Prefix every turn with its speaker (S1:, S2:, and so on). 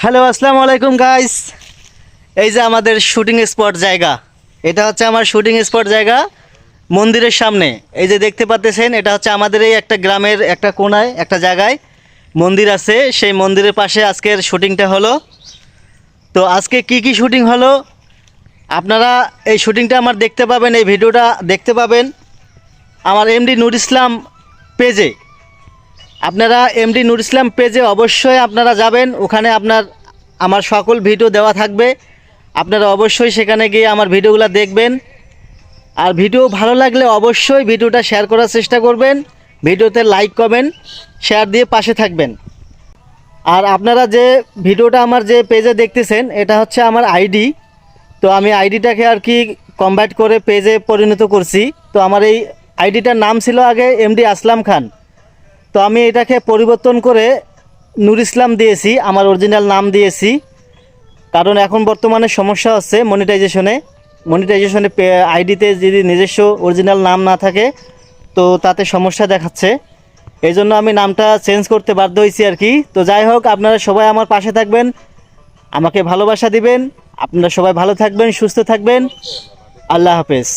S1: Hello, আসসালামু আলাইকুম guys. এই যে আমাদের শুটিং স্পট জায়গা, এটা হচ্ছে আমার শুটিং স্পট জায়গা মন্দিরের সামনে। এই যে দেখতে পাচ্ছেন, এটা হচ্ছে আমাদের এই একটা গ্রামের একটা কোনায় একটা জায়গায় মন্দির আছে। সেই মন্দিরের পাশে আজকের শুটিংটা হলো। তো আজকে কি কি শুটিং হলো আপনারা এই শুটিংটা আমার দেখতে পাবেন, এই ভিডিওটা দেখতে পাবেন আমার এমডি নূর ইসলাম পেজে। আপনারা এমডি নূর ইসলাম পেজে অবশ্যই আপনারা যাবেন, ওখানে আমার সকল ভিডিও দেওয়া থাকবে। আপনারা অবশ্যই সেখানে গিয়ে আমার ভিডিওগুলো দেখবেন। আর ভিডিও ভালো লাগলে অবশ্যই ভিডিওটা শেয়ার করার চেষ্টা করবেন, ভিডিওতে লাইক কমেন্ট শেয়ার দিয়ে পাশে থাকবেন। আর আপনারা যে ভিডিওটা আমার যে পেজে দেখতেছেন, এটা হচ্ছে আমার আইডি। তো আমি আইডিটাকে আর কি কনভার্ট করে পেজে পরিণত করছি। তো আমার এই আইডিটার নাম ছিল আগে এমডি আসলাম খান। তো আমি এটাকে পরিবর্তন করে নূর ইসলাম দিয়েছি, আমার অরিজিনাল নাম দিয়েছি। কারণ এখন বর্তমানে সমস্যা হচ্ছে মনিটাইজেশনে আইডিতে যদি নিজস্ব অরিজিনাল নাম না থাকে তো তাতে সমস্যা দেখাচ্ছে। এই জন্য আমি নামটা চেঞ্জ করতে বাধ্য হয়েছি আর কি। তো যাই হোক, আপনারা সবাই আমার পাশে থাকবেন, আমাকে ভালোবাসা দিবেন। আপনারা সবাই ভালো থাকবেন, সুস্থ থাকবেন। আল্লাহ হাফেজ।